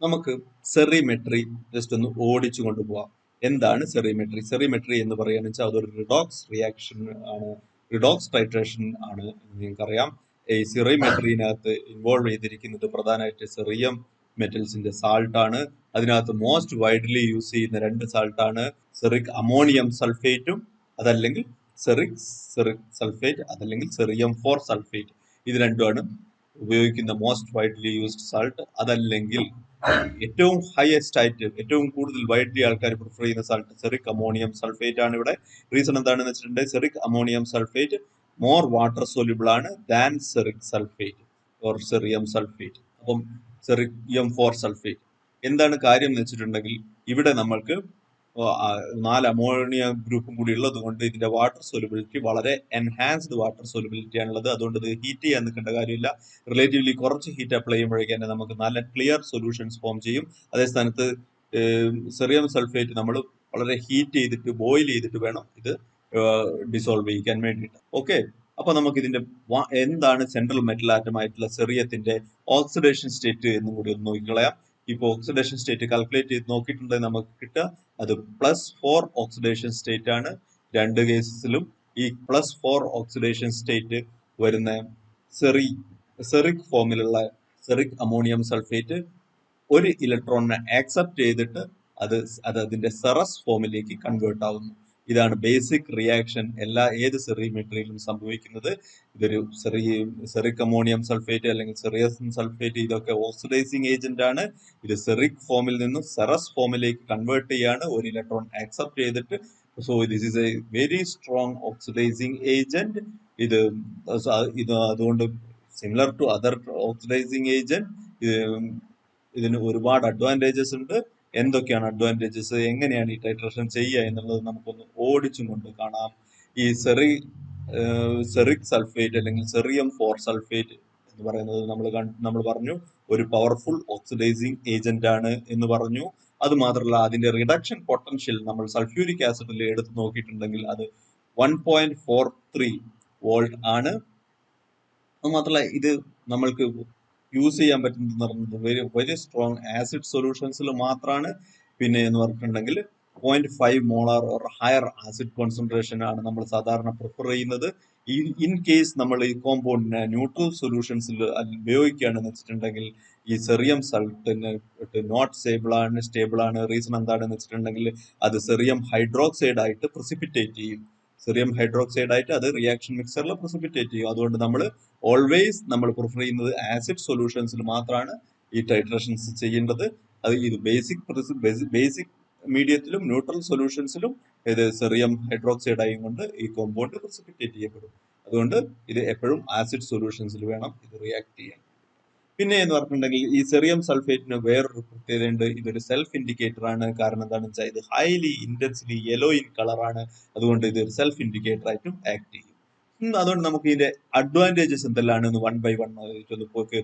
നമുക്ക് സെറിമെട്രി ജസ്റ്റ് ഒന്ന് ഓടിച്ചു കൊണ്ടുപോവാം. എന്താണ് സെറിമെട്രി? സെറിമെട്രി എന്ന് പറയുകയാണെന്ന് വെച്ചാൽ അതൊരു റിഡോക്സ് റിയാക്ഷൻ ആണ്, റിഡോക്സ് ടൈട്രേഷൻ ആണ് എന്ന് നിങ്ങൾക്കറിയാം. ഈ സെറിമെട്രിനകത്ത് ഇൻവോൾവ് ചെയ്തിരിക്കുന്നത് പ്രധാനമായിട്ട് സെറിയം മെറ്റൽസിന്റെ സാൾട്ട് ആണ്. അതിനകത്ത് മോസ്റ്റ് വൈഡ്ലി യൂസ് ചെയ്യുന്ന രണ്ട് സാൾട്ട് ആണ് സെറിക് അമോണിയം സൾഫേറ്റും അതല്ലെങ്കിൽ സെറിക് സൾഫേറ്റ് അതല്ലെങ്കിൽ സെറിയം 4 സൾഫേറ്റ്. ഇത് രണ്ടുമാണ് ഉപയോഗിക്കുന്ന മോസ്റ്റ് വൈഡ്ലി യൂസ്ഡ് സാൾട്ട്. അതല്ലെങ്കിൽ ഏറ്റവും ഹയസ്റ്റ് ആയിട്ട് ഏറ്റവും കൂടുതൽ വൈഡ്ലി ആൾക്കാർ പ്രിഫർ ചെയ്യുന്ന സാൾട്ട് സെറിക് അമോണിയം സൾഫേറ്റ് ആണ്. ഇവിടെ റീസൺ എന്താണെന്ന് വെച്ചിട്ടുണ്ടെങ്കിൽ ceric ammonium sulphate more water soluble ആണ് than ceric sulphate or cerium sulphate. അപ്പം സെറിയം 4 സൾഫേറ്റ് എന്താണ് കാര്യം എന്ന് വെച്ചിട്ടുണ്ടെങ്കിൽ ഇവിടെ നമ്മൾക്ക് 4 അമോണിയ ഗ്രൂപ്പും കൂടി ഉള്ളത് കൊണ്ട് ഇതിന്റെ വാട്ടർ സോലുബിലിറ്റി വളരെ എൻഹാൻസ്ഡ് വാട്ടർ സോലുബിലിറ്റി ആണുള്ളത്. അതുകൊണ്ട് ഇത് ഹീറ്റ് ചെയ്യാൻ നിൽക്കേണ്ട കാര്യമില്ല. റിലേറ്റീവ്ലി കുറച്ച് ഹീറ്റ് അപ്ലൈ ചെയ്യുമ്പോഴേക്കും തന്നെ നമുക്ക് നല്ല ക്ലിയർ സൊല്യൂഷൻസ് ഫോം ചെയ്യും. അതേ സ്ഥാനത്ത് സെറിയം സൾഫേറ്റ് നമ്മൾ വളരെ ഹീറ്റ് ചെയ്തിട്ട് ബോയിൽ ചെയ്തിട്ട് വേണം ഇത് ഡിസോൾവ് ചെയ്യിക്കാൻ വേണ്ടിയിട്ട്. ഓക്കെ, അപ്പൊ നമുക്ക് ഇതിന്റെ എന്താണ് സെൻട്രൽ മെറ്റൽ ആറ്റം ആയിട്ടുള്ള സെറിയത്തിന്റെ ഓക്സിഡേഷൻ സ്റ്റേറ്റ് എന്നും കൂടി ഒന്ന് നോക്കിക്കളയാം. ഇപ്പൊ ഓക്സിഡേഷൻ സ്റ്റേറ്റ് കാൽക്കുലേറ്റ് ചെയ്ത് നോക്കിയിട്ടുണ്ടെങ്കിൽ നമുക്ക് കിട്ടുക അത് +4 ഓക്സിഡേഷൻ സ്റ്റേറ്റ് ആണ്. രണ്ട് കേസിലും ഈ +4 ഓക്സിഡേഷൻ സ്റ്റേറ്റ് വരുന്ന സെറിക് ഫോമിലുള്ള സെറിക് അമോണിയം സൾഫേറ്റ് ഒരു ഇലക്ട്രോണിനെ ആക്സെപ്റ്റ് ചെയ്തിട്ട് അത് അതിന്റെ സെറസ് ഫോമിലേക്ക് കൺവേർട്ട് ആവുന്നു. ഇതാണ് ബേസിക് റിയാക്ഷൻ ഏത് സെറിമെട്രിയിലും സംഭവിക്കുന്നത്. ഇതൊരു സെറിക് അമോണിയം സൾഫേറ്റ് അല്ലെങ്കിൽ സെറിയം സൾഫേറ്റ് ഇതൊക്കെ ഓക്സിഡൈസിങ് ഏജന്റ് ആണ്. ഇത് സെറിക് ഫോമിൽ നിന്നും സെറസ് ഫോമിലേക്ക് കൺവേർട്ട് ചെയ്യാണ് ഒരു ഇലക്ട്രോൺ ആക്സെപ്റ്റ് ചെയ്തിട്ട്. So this is a very strong oxidising agent. ഇത് അതുകൊണ്ട് similar to other oxidising agent ഇതിന് ഒരുപാട് അഡ്വാൻറ്റേജസ് ഉണ്ട്. എന്തൊക്കെയാണ് അഡ്വാൻറ്റേജസ്, എങ്ങനെയാണ് ഈ ടൈട്രേഷൻ ചെയ്യുക എന്നുള്ളത് നമുക്കൊന്ന് ഓടിച്ചും കൊണ്ട് കാണാം. ഈ സെറിക് സൾഫേറ്റ് അല്ലെങ്കിൽ സെറിയം 4 സൾഫേറ്റ് എന്ന് പറയുന്നത് നമ്മൾ പറഞ്ഞു ഒരു പവർഫുൾ ഓക്സിഡൈസിങ് ഏജന്റ് ആണ് എന്ന് പറഞ്ഞു. അത് മാത്രമല്ല അതിന്റെ റിഡക്ഷൻ പൊട്ടൻഷ്യൽ നമ്മൾ സൾഫ്യൂരിക് ആസിഡിൽ എടുത്ത് നോക്കിയിട്ടുണ്ടെങ്കിൽ അത് 1.43 വോൾട്ട് ആണ്. അത് മാത്രമല്ല ഇത് നമ്മൾക്ക് യൂസ് ചെയ്യാൻ പറ്റുന്നത് വെരി സ്ട്രോങ് ആസിഡ് സൊല്യൂഷൻസിൽ മാത്രമാണ്. പിന്നെ എന്ന് പറഞ്ഞിട്ടുണ്ടെങ്കിൽ 0.5 molar or higher acid concentration ആണ് നമ്മൾ സാധാരണ പ്രിഫർ ചെയ്യുന്നത്. ഇൻ കേസ് നമ്മൾ ഈ കോമ്പൗണ്ടിനെ ന്യൂട്രൽ സൊല്യൂഷൻസിൽ ഉപയോഗിക്കുകയാണെന്ന് വെച്ചിട്ടുണ്ടെങ്കിൽ ഈ സെറിയം സൾട്ടിന് നോട്ട് സ്റ്റേബിൾ ആണ്. റീസൺ എന്താണെന്ന് വെച്ചിട്ടുണ്ടെങ്കിൽ അത് സെറിയം ഹൈഡ്രോക്സൈഡ് ആയിട്ട് പ്രസിപ്പിറ്റേറ്റ് ചെയ്യും. സെറിയം ഹൈഡ്രോക്സൈഡ് ആയിട്ട് അത് റിയാക്ഷൻ മിക്സറിൽ പ്രസിപ്പിറ്റേറ്റ് ചെയ്യും. അതുകൊണ്ട് നമ്മൾ ഓൾവേസ് നമ്മൾ പ്രിഫർ ചെയ്യുന്നത് ആസിഡ് സൊല്യൂഷൻസിൽ മാത്രമാണ് ഈ ടൈട്രേഷൻസ് ചെയ്യേണ്ടത്. അത് ഇത് ബേസിക് മീഡിയത്തിലും ന്യൂട്രൽ സൊല്യൂഷൻസിലും ഇത് സെറിയം ഹൈഡ്രോക്സൈഡ് ആയും കൊണ്ട് ഈ കോമ്പൗണ്ട് പ്രസിപ്പിറ്റേറ്റ് ചെയ്യപ്പെടും. അതുകൊണ്ട് ഇത് എപ്പോഴും ആസിഡ് സൊല്യൂഷൻസിൽ വേണം ഇത് റിയാക്ട് ചെയ്യാൻ. പിന്നെ എന്ന് പറഞ്ഞിട്ടുണ്ടെങ്കിൽ ഈ സെറിയം സൾഫേറ്റിന് വേറൊരു പ്രത്യേകതയുണ്ട്. ഇതൊരു സെൽഫ് ഇൻഡിക്കേറ്റർ ആണ്. കാരണം എന്താണെന്ന് വെച്ചാൽ ഇത് highly intensely yellow in colour ആണ്. അതുകൊണ്ട് ഇത് ഒരു സെൽഫ് ഇൻഡിക്കേറ്റർ ആയിട്ടും ആക്ട് ചെയ്യും. അതുകൊണ്ട് നമുക്ക് ഇതിന്റെ അഡ്വാൻറ്റേജസ് എന്തെല്ലാമാണ് വൺ ബൈ വൺ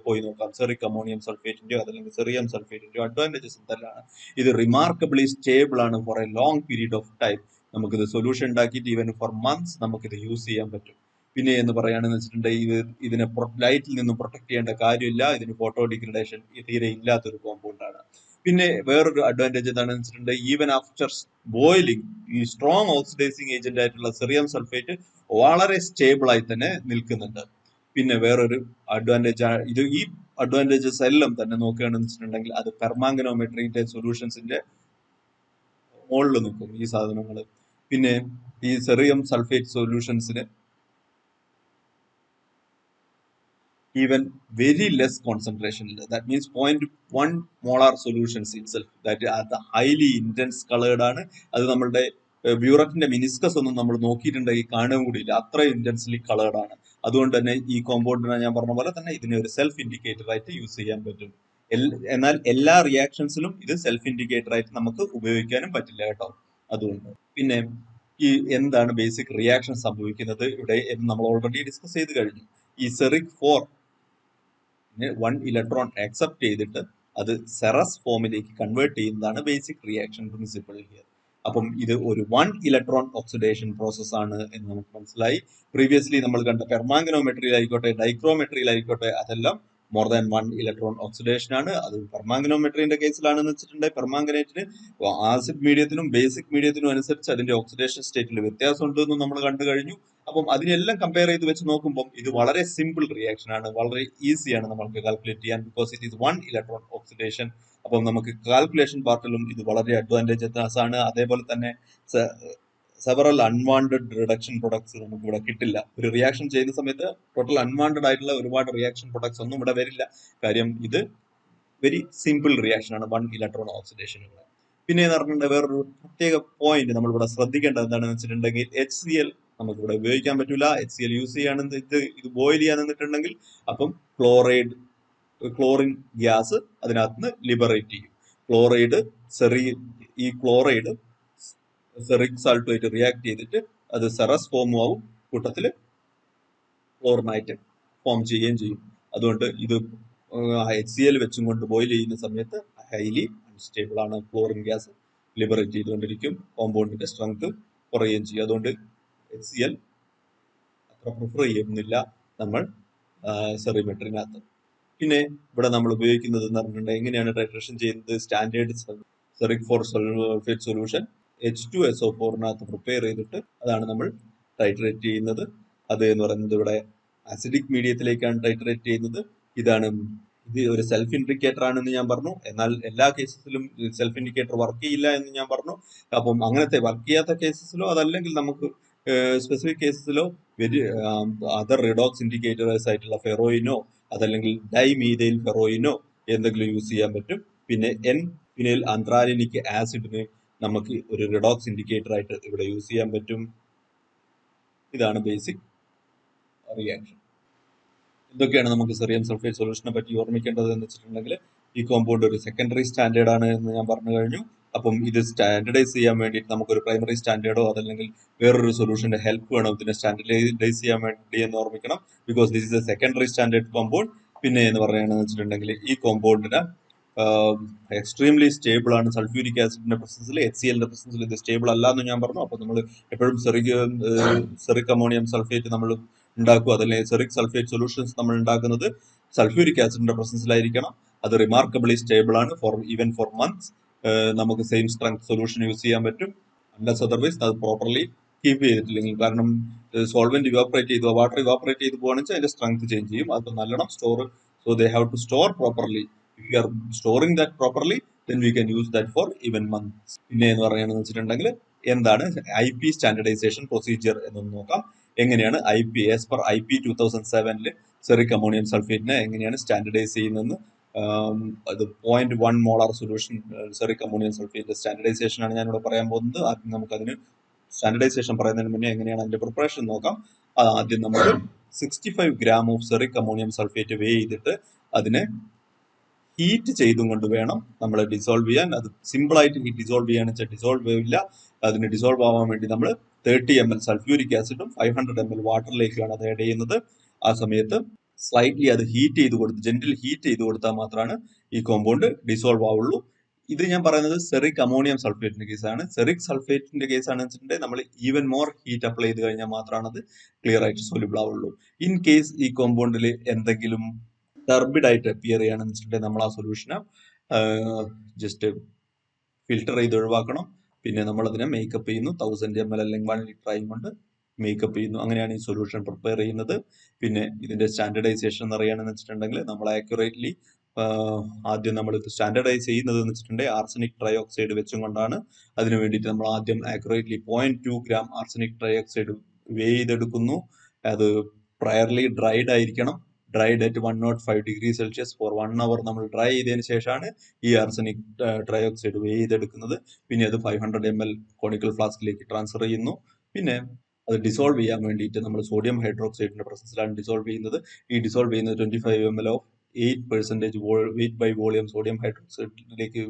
പോയി നോക്കാം. സെറിക് അമോണിയം സൾഫേറ്റിന്റെയോ അതല്ലെങ്കിൽ സെറിയം സൾഫേറ്റിന്റെയോ അഡ്വാൻറ്റേജസ് എന്തെല്ലാം. ഇത് റിമാർക്കബിളി സ്റ്റേബിൾ ആണ് for a long period of time. നമുക്കിത് സൊല്യൂഷൻ ഉണ്ടാക്കിയിട്ട് ഈവൻ ഫോർ മന്ത്സ് നമുക്കിത് യൂസ് ചെയ്യാൻ പറ്റും. പിന്നെ എന്ന് പറയുകയാണെന്ന് വെച്ചിട്ടുണ്ടെങ്കിൽ ഇതിനെ ലൈറ്റിൽ നിന്നും പ്രൊട്ടക്ട് ചെയ്യേണ്ട കാര്യമില്ല. ഇതിന് ഫോട്ടോ ഡിഗ്രഡേഷൻ തീരെ ഇല്ലാത്തൊരു കോമ്പൗണ്ട് ആണ്. പിന്നെ വേറൊരു അഡ്വാൻറ്റേജ് എന്താണെന്ന് വെച്ചിട്ടുണ്ടെങ്കിൽ ഈവൻ ആഫ്റ്റർ ബോയിലിംഗ് ഈ സ്ട്രോങ് ഓക്സിഡൈസിങ് ഏജന്റ് ആയിട്ടുള്ള സെറിയം സൾഫേറ്റ് വളരെ സ്റ്റേബിൾ ആയി തന്നെ നിൽക്കുന്നുണ്ട്. പിന്നെ വേറൊരു അഡ്വാൻറ്റേജ് ഈ അഡ്വാൻറ്റേജസ് എല്ലാം തന്നെ നോക്കുകയാണെന്ന് വെച്ചിട്ടുണ്ടെങ്കിൽ അത് പെർമാംഗനോമെട്രിയുടെ സൊല്യൂഷൻസിന്റെ മുകളിൽ നിൽക്കും ഈ സാധനങ്ങൾ. പിന്നെ ഈ സെറിയം സൾഫേറ്റ് സൊല്യൂഷൻസിന് even very less concentration. That means 0.1 molar solutions itself that are the highly intense colored ആണ്. അത് നമ്മളുടെ ബ്യൂററ്റിന്റെ മിനിസ്കസ് ഒന്നും നമ്മൾ നോക്കിയിട്ടുണ്ടെങ്കിൽ കാണുകയും കൂടിയില്ല, അത്ര ഇന്റൻസ്ലി കളേർഡ് ആണ്. അതുകൊണ്ട് തന്നെ ഈ കോമ്പൗണ്ടിനെ ഞാൻ പറഞ്ഞ പോലെ തന്നെ ഇതിനെ ഒരു സെൽഫ് ഇൻഡിക്കേറ്റർ ആയിട്ട് യൂസ് ചെയ്യാൻ പറ്റും. എന്നാൽ എല്ലാ റിയാക്ഷൻസിലും ഇത് സെൽഫ് ഇൻഡിക്കേറ്റർ ആയിട്ട് നമുക്ക് ഉപയോഗിക്കാനും പറ്റില്ല കേട്ടോ. അതുകൊണ്ട് പിന്നെ ഈ എന്താണ് ബേസിക് റിയാക്ഷൻ സംഭവിക്കുന്നത് ഇവിടെ എന്ന് നമ്മൾ ഓൾറെഡി ഡിസ്കസ് ചെയ്ത് കഴിഞ്ഞു. ഈ സെറിക് 4 1 ഇലക്ട്രോൺ ആക്സെപ്റ്റ് ചെയ്തിട്ട് അത് സെറസ് ഫോമിലേക്ക് കൺവേർട്ട് ചെയ്യുന്നതാണ് ബേസിക് റിയാക്ഷൻ പ്രിൻസിപ്പിൾ ഹിയർ. അപ്പം ഇത് ഒരു 1 ഇലക്ട്രോൺ ഓക്സിഡേഷൻ പ്രോസസ് ആണ് എന്ന് നമുക്ക് മനസ്സിലായി. പ്രീവിയസ്ലി നമ്മൾ കണ്ട പെർമാംഗനോമെട്രിയിലായിക്കോട്ടെ ഡൈക്രോമെട്രിയിലായിക്കോട്ടെ അതെല്ലാം മോർ ദാൻ 1 ഇലക്ട്രോൺ ഓക്സിഡേഷൻ ആണ്. അത് പെർമാംഗനോമെട്രിന്റെ കേസിലാണെന്ന് വെച്ചിട്ടുണ്ടെങ്കിൽ പെർമാംഗനേറ്റിന് ആസിഡ് മീഡിയത്തിനും ബേസിക് മീഡിയത്തിനും അനുസരിച്ച് അതിന്റെ ഓക്സിഡേഷൻ സ്റ്റേറ്റിൽ വ്യത്യാസമുണ്ട് എന്ന് നമ്മൾ കണ്ടു കഴിഞ്ഞു. അപ്പം അതിനെല്ലാം കമ്പയർ ചെയ്ത് വെച്ച് നോക്കുമ്പോൾ ഇത് വളരെ സിമ്പിൾ റിയാക്ഷൻ ആണ്, വളരെ ഈസിയാണ് നമുക്ക് കാൽക്കുലേറ്റ് ചെയ്യാൻ, because it is 1 electron oxidation. അപ്പം നമുക്ക് കാൽക്കുലേഷൻ പാർട്ടിലും ഇത് വളരെ അഡ്വാൻറ്റേജസ് ആണ്. അതേപോലെ തന്നെ സെവറൽ അൺവാണ്ടഡ് റിഡക്ഷൻ പ്രൊഡക്ട്സ് നമുക്ക് ഇവിടെ കിട്ടില്ല. ഒരു റിയാക്ഷൻ ചെയ്യുന്ന സമയത്ത് ടോട്ടൽ അൺവാണ്ടഡ് ആയിട്ടുള്ള ഒരുപാട് റിയാക്ഷൻ പ്രൊഡക്ട്സ് ഒന്നും ഇവിടെ വരില്ല. കാര്യം ഇത് വെരി സിമ്പിൾ റിയാക്ഷൻ ആണ് 1 ഇലക്ട്രോൺ ഓക്സിഡേഷൻ. പിന്നെ എന്ന് പറഞ്ഞിട്ടുണ്ടെങ്കിൽ വേറൊരു പ്രത്യേക പോയിന്റ് നമ്മൾ ഇവിടെ ശ്രദ്ധിക്കേണ്ടത് എന്താണെന്ന് വെച്ചിട്ടുണ്ടെങ്കിൽ HCl നമുക്ക് ഇവിടെ ഉപയോഗിക്കാൻ പറ്റൂല. HCl യൂസ് ചെയ്യാണെന്ന് ഇത് ബോയിൽ ചെയ്യാൻ നിന്നിട്ടുണ്ടെങ്കിൽ അപ്പം ക്ലോറിൻ ഗ്യാസ് അതിനകത്ത് നിന്ന് ലിബറേറ്റ് ചെയ്യും. ഈ ക്ലോറൈഡ് സെറിക് സാൾട്ടുമായിട്ട് റിയാക്ട് ചെയ്തിട്ട് അത് സെറസ് ഫോം ആവും, കൂട്ടത്തിൽ ക്ലോറിനായിട്ട് ഫോം ചെയ്യുകയും ചെയ്യും. അതുകൊണ്ട് ഇത് HCl വെച്ചും കൊണ്ട് ബോയിൽ ചെയ്യുന്ന സമയത്ത് ഹൈലി അൺസ്റ്റേബിൾ ആണ്. ക്ലോറിൻ ഗ്യാസ് ലിബറേറ്റ് ചെയ്തുകൊണ്ടിരിക്കും, കോമ്പൗണ്ടിന്റെ സ്ട്രെങ്ത് കുറയുകയും ചെയ്യും. അതുകൊണ്ട് HCl അത്ര പ്രിഫർ ചെയ്യുന്നില്ല നമ്മൾ സെറിമെട്രിനകത്ത്. പിന്നെ ഇവിടെ നമ്മൾ ഉപയോഗിക്കുന്നത് എന്ന് പറഞ്ഞിട്ടുണ്ടെങ്കിൽ എങ്ങനെയാണ് ടൈട്രേഷൻ ചെയ്യുന്നത്? Standard ceric four sulphate solution H2SO4 prepare ചെയ്തിട്ട് അതാണ് നമ്മൾ ടൈട്രേറ്റ് ചെയ്യുന്നത്. അത് എന്ന് പറയുന്നത് ഇവിടെ അസിഡിക് മീഡിയത്തിലേക്കാണ് ടൈട്രേറ്റ് ചെയ്യുന്നത്. ഇത് ഒരു സെൽഫ് ഇൻഡിക്കേറ്റർ ആണെന്ന് ഞാൻ പറഞ്ഞു. എന്നാൽ എല്ലാ കേസസിലും സെൽഫ് ഇൻഡിക്കേറ്റർ വർക്ക് ചെയ്യില്ല എന്ന് ഞാൻ പറഞ്ഞു. അപ്പം അങ്ങനത്തെ വർക്ക് ചെയ്യാത്ത കേസസിലോ അതല്ലെങ്കിൽ നമുക്ക് സ്പെസിഫിക് കേസസിലോ അതർ റിഡോക്സ് ഇൻഡിക്കേറ്റേഴ്സ് ആയിട്ടുള്ള ഫെറോയിനോ അതല്ലെങ്കിൽ ഡൈമീഥൈൽ ഫെറോയിനോ എന്തെങ്കിലും യൂസ് ചെയ്യാൻ പറ്റും. പിന്നെ ഫിനൈൽ ആന്ത്രാലിനിക് ആസിഡിന് നമുക്ക് ഒരു റിഡോക്സ് ഇൻഡിക്കേറ്റർ ആയിട്ട് ഇവിടെ യൂസ് ചെയ്യാൻ പറ്റും. ഇതാണ് ബേസിക് റിയാക്ഷൻ. എന്തൊക്കെയാണ് നമുക്ക് സെറിയം സൾഫേറ്റ് സൊല്യൂഷനെ പറ്റി ഓർമ്മിക്കേണ്ടത് എന്ന് വെച്ചിട്ടുണ്ടെങ്കിൽ ഈ കോമ്പൗണ്ട് ഒരു സെക്കൻഡറി സ്റ്റാൻഡേർഡ് ആണ് എന്ന് ഞാൻ പറഞ്ഞു കഴിഞ്ഞു. അപ്പം ഇത് സ്റ്റാൻഡർഡൈസ് ചെയ്യാൻ വേണ്ടിയിട്ട് നമുക്കൊരു പ്രൈമറി സ്റ്റാൻഡേർഡോ അതല്ലെങ്കിൽ വേറൊരു സൊല്യൂഷന്റെ ഹെൽപ്പ് വേണം ഇതിനെ സ്റ്റാൻഡർഡൈസ് ചെയ്യാൻ വേണ്ടി എന്ന് ഓർമ്മിക്കണം. Because this is a secondary standard compound. പിന്നെ എന്ന് പറയുകയാണെന്ന് വെച്ചിട്ടുണ്ടെങ്കിൽ ഈ കോമ്പൗണ്ടിന് എക്സ്ട്രീംലി സ്റ്റേബിൾ ആണ്. സൾഫ്യൂരിക് ആസിഡിന്റെ പ്രസൻസിൽ HClന്റെ പ്രസൻസിൽ ഇത് സ്റ്റേബിൾ അല്ല എന്ന് ഞാൻ പറഞ്ഞു. അപ്പൊ നമ്മൾ എപ്പോഴും സെറിക് അമോണിയം സൾഫേറ്റ് നമ്മൾ ഉണ്ടാക്കുക, അതല്ലെങ്കിൽ സെറിക് സൾഫേറ്റ് സൊല്യൂഷൻസ് നമ്മൾ ഉണ്ടാക്കുന്നത് സൾഫ്യൂരിക് ആസിഡിന്റെ പ്രസൻസിലായിരിക്കണം. അത് റിമാർക്കബിളി സ്റ്റേബിൾ ആണ് ഈവൻ ഫോർ മന്ത്സ്. നമുക്ക് സെയിം സ്ട്രെങ്ത് സൊല്യൂഷൻ യൂസ് ചെയ്യാൻ പറ്റും. അൺലെസ് അതർവൈസ് അത് പ്രോപ്പർലി കീപ്പ് ചെയ്തിട്ടില്ലെങ്കിൽ, കാരണം സോൾവെന്റ് ഇവാപ്പറേറ്റ് ചെയ്തു വാട്ടർ ഇവാപ്പറേറ്റ് ചെയ്ത് പോകുകയാണെങ്കിൽ അതിന്റെ സ്ട്രെങ്ത് ചേഞ്ച് ചെയ്യും. അത് നല്ലോണം so they have to store properly. If you are storing that properly, then we can use that for even months. പിന്നെ എന്ന് പറയുകയാണെന്ന് വെച്ചിട്ടുണ്ടെങ്കിൽ എന്താണ് IP സ്റ്റാൻഡർഡൈസേഷൻ പ്രൊസീജിയർ എന്നൊന്ന് നോക്കാം. എങ്ങനെയാണ് IP as per IP 2007 ceric ammonium സൾഫേറ്റിനെ എങ്ങനെയാണ് സ്റ്റാൻഡർഡൈസ് ചെയ്യുന്നതെന്ന്. അത് 0.1 molar solution ceric ammonium sulphate standardisation ആണ് ഞാനിവിടെ പറയാൻ പോകുന്നത്. ആദ്യം നമുക്ക് അതിന് സ്റ്റാൻഡർഡൈസേഷൻ പറയുന്നതിന് മുന്നേ എങ്ങനെയാണ് അതിന്റെ പ്രിപ്പറേഷൻ നോക്കാം. ആദ്യം നമുക്ക് 65 gram of ceric ammonium sulphate വേ ചെയ്തിട്ട് അതിനെ ഹീറ്റ് ചെയ്തും കൊണ്ട് വേണം നമ്മൾ ഡിസോൾവ് ചെയ്യാൻ. അത് സിമ്പിൾ ആയിട്ട് ഹീറ്റ് ഡിസോൾവ് ചെയ്യാന്ന് വെച്ചാൽ ഡിസോൾവ് ആവില്ല. അതിന് ഡിസോൾവ് ആവാൻ വേണ്ടി നമ്മൾ 30 ml സൾഫ്യൂരിക് ആസിഡും 500 ml വാട്ടറിലേക്കാണ് അത് ആഡ് ചെയ്യുന്നത്. ആ സമയത്ത് സ്ലൈറ്റ്ലി അത് ഹീറ്റ് ചെയ്ത് കൊടുത്ത് ജെന്റിൽ ഹീറ്റ് ചെയ്ത് കൊടുത്താൽ മാത്രമാണ് ഈ കോമ്പൗണ്ട് ഡിസോൾവ് ആവുള്ളൂ. ഇത് ഞാൻ പറയുന്നത് സെറിക് അമോണിയം സൾഫേറ്റിന്റെ കേസാണ്. സെറിക് സൾഫേറ്റിന്റെ കേസ് ആണെന്ന് വെച്ചിട്ടുണ്ടെങ്കിൽ നമ്മൾ ഈവൻ മോർ ഹീറ്റ് അപ്ലൈ ചെയ്ത് കഴിഞ്ഞാൽ മാത്രമാണ് അത് ക്ലിയർ ആയിട്ട് സോല്യൂബിൾ ആവുള്ളൂ. ഇൻ കേസ് ഈ കോമ്പൗണ്ടിൽ എന്തെങ്കിലും ടർബിഡ് ആയിട്ട് അപ്പിയർ ചെയ്യുകയാണെന്ന് വെച്ചിട്ടുണ്ടെങ്കിൽ നമ്മൾ ആ സൊല്യൂഷനെ ജസ്റ്റ് ഫിൽട്ടർ ചെയ്ത് ഒഴിവാക്കണം. പിന്നെ നമ്മൾ അതിനെ മേക്കപ്പ് ചെയ്യുന്നു 1000 ml അല്ലെങ്കിൽ 1 ലിറ്റർ ആയി കൊണ്ട് മേക്കപ്പ് ചെയ്യുന്നു. അങ്ങനെയാണ് ഈ സൊല്യൂഷൻ പ്രിപ്പയർ ചെയ്യുന്നത്. പിന്നെ ഇതിന്റെ സ്റ്റാൻഡർഡൈസേഷൻ എന്ന് പറയുകയാണെന്ന് വെച്ചിട്ടുണ്ടെങ്കിൽ നമ്മൾ ആക്യുറേറ്റ്ലി ആദ്യം നമ്മൾ ഇത് സ്റ്റാൻഡർഡൈസ് ചെയ്യുന്നത് എന്ന് വെച്ചിട്ടുണ്ടെങ്കിൽ ആർസനിക് ട്രയോക്സൈഡ് വെച്ചും കൊണ്ടാണ്. അതിന് വേണ്ടിയിട്ട് നമ്മൾ ആദ്യം ആക്യുറേറ്റ്ലി 0.2 ഗ്രാം ആർസനിക് ട്രയോക്സൈഡ് വേ ചെയ്തെടുക്കുന്നു. അത് പ്രയർലി ഡ്രൈഡ് ആയിരിക്കണം. Dried at 105 degree Celsius four 1 hour നമ്മൾ ഡ്രൈ ചെയ്തതിന് ശേഷമാണ് ഈ ആർസനിക് ട്രയോക്സൈഡ് വേ ചെയ്തെടുക്കുന്നത്. പിന്നെ അത് 500 ml കോണിക്കൽ ഫ്ലാസ്കിലേക്ക് ട്രാൻസ്ഫർ ചെയ്യുന്നു. പിന്നെ അത് ഡിസോൾവ് ചെയ്യാൻ വേണ്ടിയിട്ട് നമ്മൾ സോഡിയം ഹൈഡ്രോക്സൈഡിന്റെ പ്രസൻസിലാണ് ഡിസോൾവ് ചെയ്യുന്നത്. ഈ ഡിസോൾവ് ചെയ്യുന്നത് 25 ml of 8% weight by volume sodium ഹൈഡ്രോക്സൈഡിലേക്ക്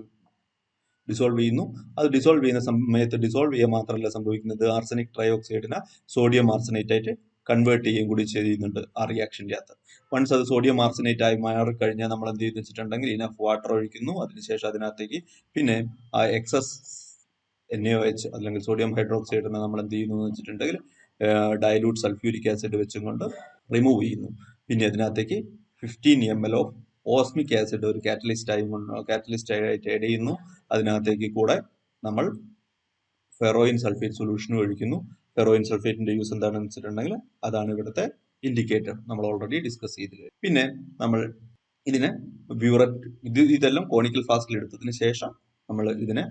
ഡിസോൾവ് ചെയ്യുന്നു. അത് ഡിസോൾവ് ചെയ്യുന്ന സമയത്ത് ഡിസോൾവ് ചെയ്യുക മാത്രമല്ല സംഭവിക്കുന്നത്, ആർസനിക് ട്രയോക്സൈഡിനെ സോഡിയം ആർസനേറ്റ് ആയിട്ട് കൺവേർട്ട് ചെയ്യുകയും കൂടി ചെയ്യുന്നുണ്ട് ആ റിയാക്ഷൻ്റെ അകത്ത്. വൺസ് അത് സോഡിയം ആർസനേറ്റ് ആയി മാറിക്കഴിഞ്ഞാൽ നമ്മൾ എന്ത് ചെയ്ത് വെച്ചിട്ടുണ്ടെങ്കിൽ ഇനഫ് വാട്ടർ ഒഴിക്കുന്നു. അതിനുശേഷം അതിനകത്തേക്ക് പിന്നെ ആ എക്സസ് NaOH അല്ലെങ്കിൽ സോഡിയം ഹൈഡ്രോക്സൈഡിനെ നമ്മൾ എന്ത് ചെയ്യുന്നു എന്ന് വെച്ചിട്ടുണ്ടെങ്കിൽ ഡയലൂട്ട് സൾഫ്യൂരിക് ആസിഡ് വെച്ചും കൊണ്ട് റിമൂവ് ചെയ്യുന്നു. പിന്നെ അതിനകത്തേക്ക് 15 ml ഓഫ് ഓസ്മിക് ആസിഡ് ഒരു കാറ്റലിസ്റ്റ് ആയിട്ട് ആഡ് ചെയ്യുന്നു. അതിനകത്തേക്ക് കൂടെ നമ്മൾ ഫെറോയിൻ സൾഫേറ്റ് സൊല്യൂഷൻ ഒഴിക്കുന്നു. ഫെറോയിൻ സൾഫേറ്റിന്റെ യൂസ് എന്താണെന്ന് വെച്ചിട്ടുണ്ടെങ്കിൽ അതാണ് ഇവിടുത്തെ ഇൻഡിക്കേറ്റർ, നമ്മൾ ഓൾറെഡി ഡിസ്കസ് ചെയ്തില്ല. പിന്നെ നമ്മൾ ഇതിനെ ഇതെല്ലാം കോണിക്കൽ ഫ്ലാസ്കിൽ എടുത്തതിന് ശേഷം നമ്മൾ ഇതിനെ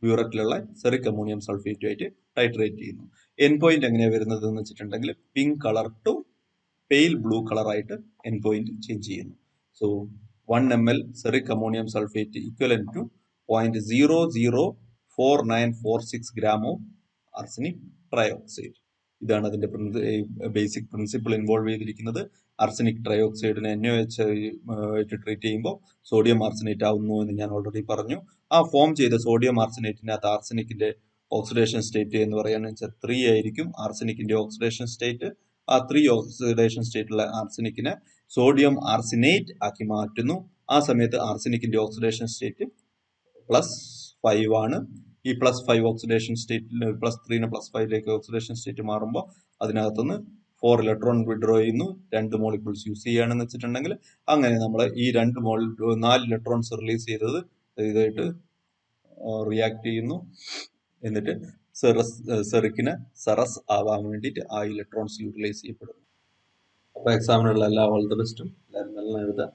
ബ്യൂററ്റിലുള്ള സെറിക് അമോണിയം സൾഫേറ്റുമായിട്ട് ടൈട്രേറ്റ് ചെയ്യുന്നു. എൻ പോയിന്റ് എങ്ങനെയാണ് വരുന്നത് എന്ന് വെച്ചിട്ടുണ്ടെങ്കിൽ pink colour to pale blue colour ആയിട്ട് എൻ പോയിന്റ് ചേഞ്ച് ചെയ്യുന്നു. So 1 ml ceric ammonium sulphate equivalent to 0.004946 gram of arsenic trioxide. ഇതാണ് അതിന്റെ ബേസിക് പ്രിൻസിപ്പിൾ ഇൻവോൾവ് ചെയ്തിരിക്കുന്നത്. ആർസനിക് ട്രയോക്സൈഡിനെ NaOH ആയിട്ട് ട്രീറ്റ് ചെയ്യുമ്പോൾ സോഡിയം ആർസനേറ്റ് ആവുന്നു എന്ന് ഞാൻ ഓൾറെഡി പറഞ്ഞു. ആ ഫോം ചെയ്ത സോഡിയം ആർസനേറ്റിനകത്ത് ആർസനിക്കിന്റെ ഓക്സിഡേഷൻ സ്റ്റേറ്റ് എന്ന് പറയാന്ന് വെച്ചാൽ 3 ആയിരിക്കും ആർസനിക്കിന്റെ ഓക്സിഡേഷൻ സ്റ്റേറ്റ്. ആ 3 ഓക്സിഡേഷൻ സ്റ്റേറ്റുള്ള ആർസനിക്കിനെ സോഡിയം ആർസനേറ്റ് ആക്കി മാറ്റുന്നു. ആ സമയത്ത് ആർസനിക്കിന്റെ ഓക്സിഡേഷൻ സ്റ്റേറ്റ് +5 ആണ്. ഈ +5 ഓക്സിഡേഷൻ സ്റ്റേറ്റിൽ +3 +5 ഓക്സിഡേഷൻ സ്റ്റേറ്റ് മാറുമ്പോൾ അതിനകത്തുനിന്ന് 4 ഇലക്ട്രോൺ വിഡ്രോ ചെയ്യുന്നു. 2 മോളിക്യൂൾസ് യൂസ് ചെയ്യുകയാണെന്ന് വെച്ചിട്ടുണ്ടെങ്കിൽ അങ്ങനെ നമ്മൾ ഈ 4 ഇലക്ട്രോൺസ് റിലീസ് ചെയ്തത് ഇതായിട്ട് റിയാക്ട് ചെയ്യുന്നു. എന്നിട്ട് സെറിക്കിന് സെറസ് ആവാൻ വേണ്ടിയിട്ട് ആ ഇലക്ട്രോൺസ് യൂട്ടിലൈസ് ചെയ്യപ്പെടുന്നു. അപ്പോൾ എക്സാമിനുള്ള എല്ലാ ഓൾ ദ ബെസ്റ്റും. എല്ലാവരും നല്ല എഴുതാം.